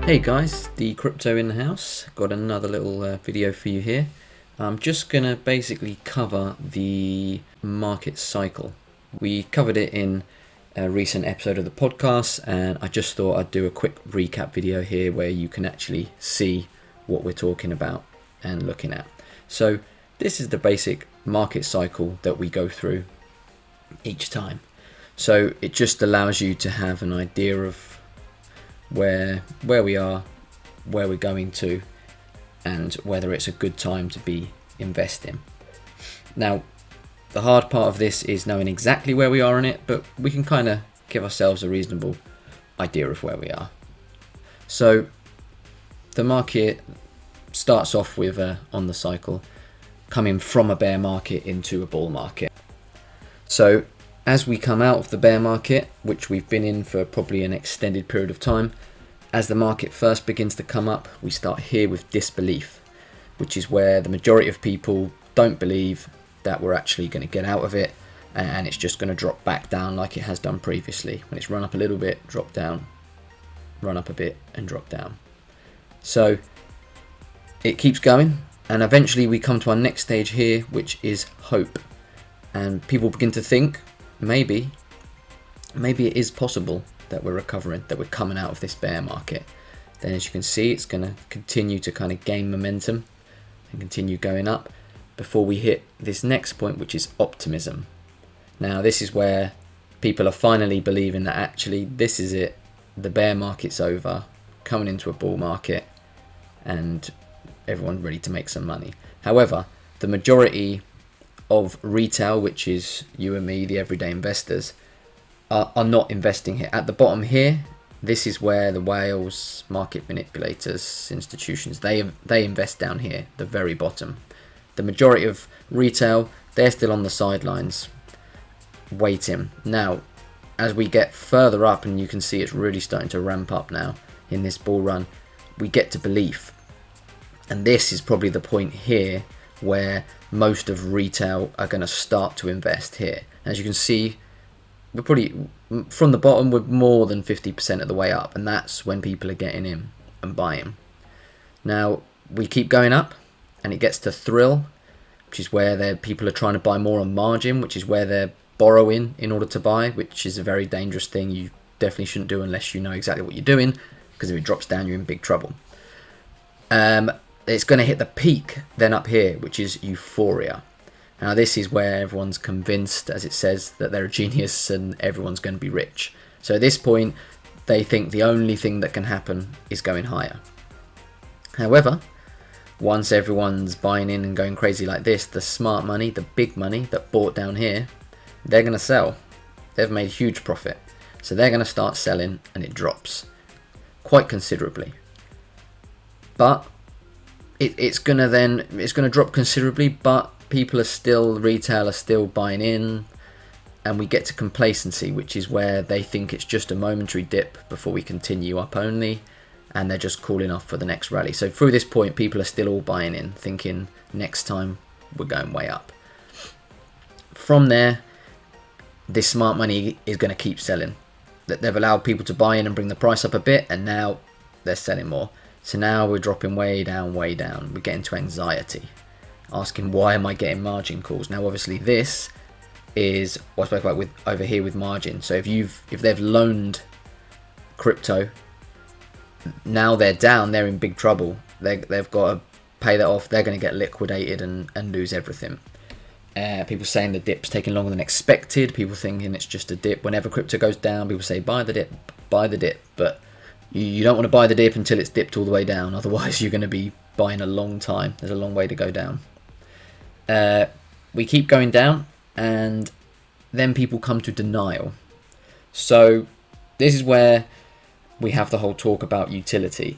Hey guys, the crypto in the house. Got another little video for you here. I'm just gonna basically cover the market cycle. We covered it in a recent episode of the podcast, and I just thought I'd do a quick recap video here where you can actually see what we're talking about and looking at. So this is the basic market cycle that we go through each time. So it just allows you to have an idea of where we are, where we're going to, and whether it's a good time to be investing. Now, the hard part of this is knowing exactly where we are in it, but we can kind of give ourselves a reasonable idea of where we are. So the market starts off with on the cycle coming from a bear market into a bull market. So as we come out of the bear market, which we've been in for probably an extended period of time, as the market first begins to come up, we start here with disbelief, which is where the majority of people don't believe that we're actually going to get out of it, and it's just going to drop back down like it has done previously. When it's run up a little bit, drop down, run up a bit, and drop down. So it keeps going, and eventually we come to our next stage here, which is hope. And people begin to think, maybe it is possible that we're recovering, that we're coming out of this bear market. Then as you can see, it's going to continue to kind of gain momentum and continue going up before we hit this next point, which is optimism. Now this is where people are finally believing that actually this is it, the bear market's over, coming into a bull market, and everyone's ready to make some money. However, the majority of retail, which is you and me, the everyday investors, are not investing here. At the bottom here, this is where the whales, market manipulators, institutions, they invest down here, the very bottom. The majority of retail, they're still on the sidelines waiting. Now, as we get further up, and you can see it's really starting to ramp up now in this bull run, we get to belief. And this is probably the point here where most of retail are going to start to invest here. As you can see, we're probably from the bottom, we're more than 50% of the way up, and that's when people are getting in and buying. Now we keep going up, and it gets to thrill, which is where people are trying to buy more on margin, which is where they're borrowing in order to buy, which is a very dangerous thing. You definitely shouldn't do unless you know exactly what you're doing, because if it drops down, you're in big trouble. It's going to hit the peak then up here, which is euphoria. Now this is where everyone's convinced, as it says, that they're a genius and everyone's going to be rich. So at this point, they think the only thing that can happen is going higher. However, once everyone's buying in and going crazy like this, the smart money, the big money that bought down here, they're going to sell. They've made a huge profit. So they're going to start selling, and it drops quite considerably. But it's going to drop considerably, but retail are still buying in, and we get to complacency, which is where they think it's just a momentary dip before we continue up only, and they're just calling off for the next rally. So through this point, people are still all buying in, thinking next time we're going way up. From there, this smart money is going to keep selling. They've allowed people to buy in and bring the price up a bit, and now they're selling more. So now we're dropping way down. We're getting to anxiety, asking why am I getting margin calls? Now obviously this is what I spoke about with over here with margin. So if they've loaned crypto, now they're down, they're in big trouble. They've got to pay that off. They're going to get liquidated and lose everything. People saying the dip's taking longer than expected. People thinking it's just a dip. Whenever crypto goes down, people say buy the dip. But you don't want to buy the dip until it's dipped all the way down. Otherwise you're going to be buying a long time. There's a long way to go down. We keep going down, and then people come to denial. So this is where we have the whole talk about utility.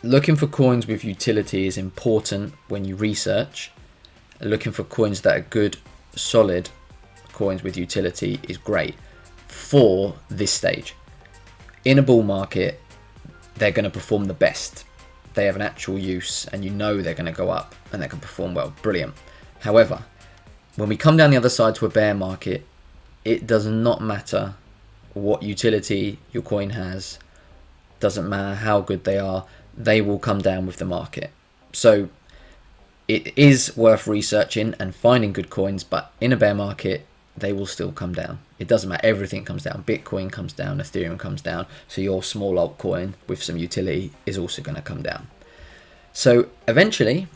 Looking for coins with utility is important when you research. Looking for coins that are good, solid coins with utility is great for this stage. In a bull market, they're going to perform the best. They have an actual use, and you know they're going to go up and they can perform well. Brilliant. However, when we come down the other side to a bear market, it does not matter what utility your coin has doesn't matter how good they are, they will come down with the market. So it is worth researching and finding good coins, but in a bear market, they will still come down. It doesn't matter, everything comes down. Bitcoin comes down, Ethereum comes down, so your small altcoin with some utility is also going to come down. So eventually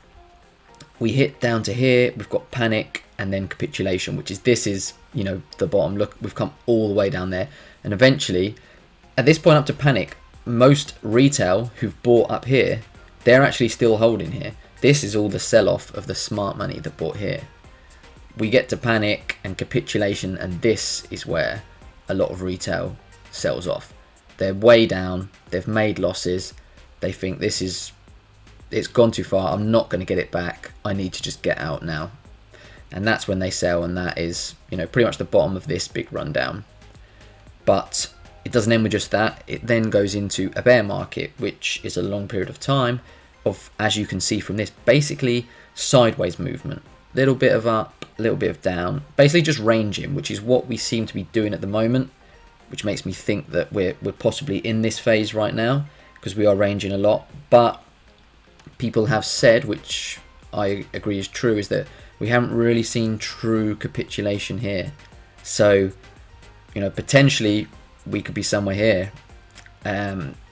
we hit down to here, we've got panic and then capitulation, which is, this is, you know, the bottom. Look, we've come all the way down there, and eventually at this point up to panic, most retail who've bought up here, they're actually still holding here. This is all the sell-off of the smart money that bought here. We get to panic and capitulation, and this is where a lot of retail sells off. They're way down, they've made losses, they think it's gone too far, I'm not going to get it back, I need to just get out now. And that's when they sell, and that is, you know, pretty much the bottom of this big rundown. But it doesn't end with just that, it then goes into a bear market, which is a long period of time of, as you can see from this, basically sideways movement. Little bit of up, a little bit of down, basically just ranging, which is what we seem to be doing at the moment, which makes me think that we're possibly in this phase right now, because we are ranging a lot. But people have said, which I agree is true, is that we haven't really seen true capitulation here. So, you know, potentially we could be somewhere here,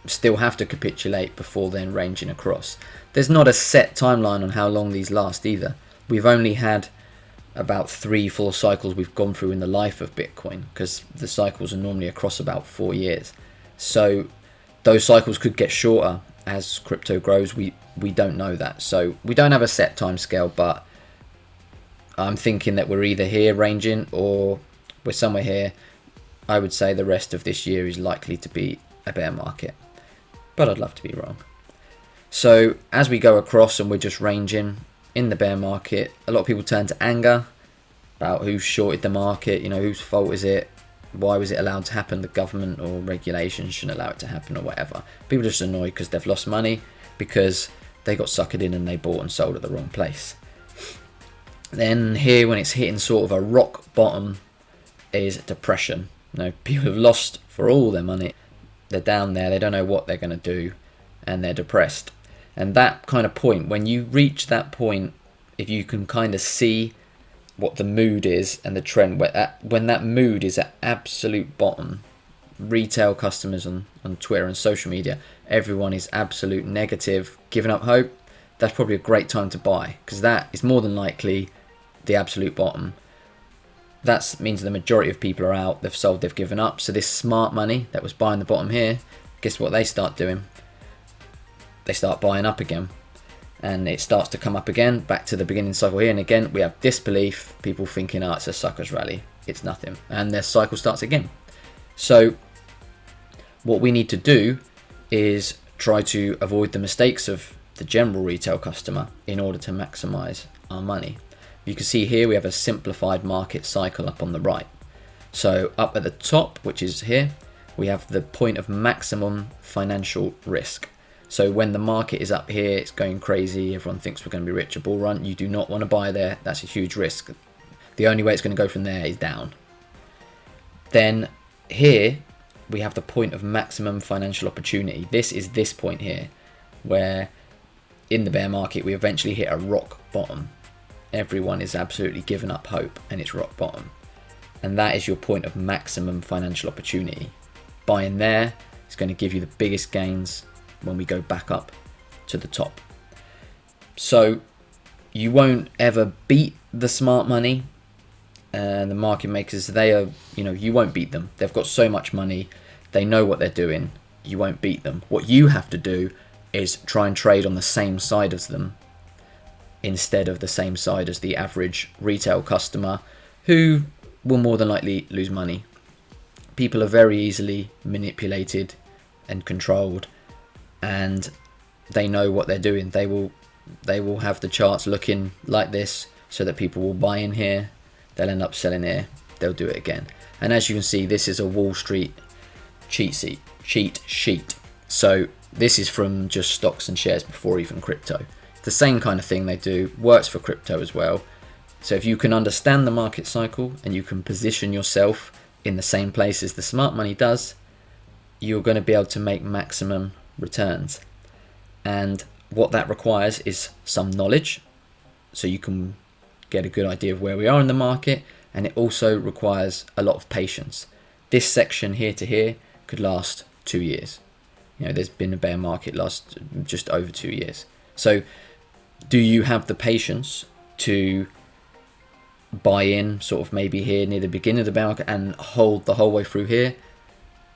still have to capitulate before then ranging across. There's not a set timeline on how long these last either. We've only had about 3 full cycles we've gone through in the life of Bitcoin, because the cycles are normally across about 4 years. So those cycles could get shorter as crypto grows. We don't know that. So we don't have a set time scale, but I'm thinking that we're either here ranging or we're somewhere here. I would say the rest of this year is likely to be a bear market, but I'd love to be wrong. So as we go across and we're just ranging in the bear market, a lot of people turn to anger about who shorted the market, you know, whose fault is it? Why was it allowed to happen? The government or regulations shouldn't allow it to happen or whatever. People are just annoyed because they've lost money because they got suckered in and they bought and sold at the wrong place. Then here, when it's hitting sort of a rock bottom, is depression. You know, people have lost for all their money. They're down there, they don't know what they're going to do, and they're depressed. And that kind of point, when you reach that point, if you can kind of see what the mood is and the trend, when that mood is at absolute bottom, retail customers on Twitter and social media, everyone is absolute negative, giving up hope, that's probably a great time to buy, because that is more than likely the absolute bottom. That means the majority of people are out, they've sold, they've given up. So this smart money that was buying the bottom here, guess what they start doing? They start buying up again, and it starts to come up again, back to the beginning cycle here, and again we have disbelief, people thinking, oh, it's a sucker's rally, it's nothing, and their cycle starts again. So what we need to do is try to avoid the mistakes of the general retail customer in order to maximize our money. You can see here we have a simplified market cycle up on the right. So up at the top, which is here, we have the point of maximum financial risk. So when the market is up here, it's going crazy, everyone thinks we're going to be rich, a bull run, you do not want to buy there, that's a huge risk. The only way it's going to go from there is down. Then here we have the point of maximum financial opportunity. This is this point here, where in the bear market we eventually hit a rock bottom. Everyone is absolutely giving up hope and it's rock bottom. And that is your point of maximum financial opportunity. Buying there is going to give you the biggest gains when we go back up to the top. So you won't ever beat the smart money and the market makers. They are, you know, you won't beat them. They've got so much money, they know what they're doing. You won't beat them. What you have to do is try and trade on the same side as them instead of the same side as the average retail customer, who will more than likely lose money. People are very easily manipulated and controlled, and they know what they're doing. They will have the charts looking like this so that people will buy in here, they'll end up selling here, they'll do it again. And as you can see, this is a Wall Street cheat sheet. So this is from just stocks and shares before even crypto. It's the same kind of thing they do, works for crypto as well. So if you can understand the market cycle and you can position yourself in the same place as the smart money does, you're going to be able to make maximum returns. And what that requires is some knowledge, so you can get a good idea of where we are in the market, and it also requires a lot of patience. This section here to here could last 2 years. There's been a bear market last just over 2 years. So do you have the patience to buy in sort of maybe here near the beginning of the bear market and hold the whole way through here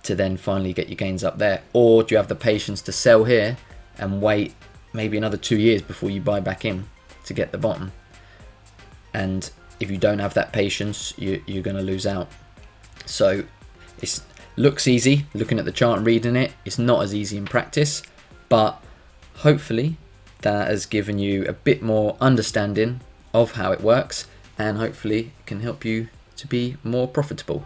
to then finally get your gains up there? Or do you have the patience to sell here and wait maybe another 2 years before you buy back in to get the bottom? And if you don't have that patience, you're going to lose out. So it looks easy looking at the chart and reading it. It's not as easy in practice, but hopefully that has given you a bit more understanding of how it works, and hopefully it can help you to be more profitable.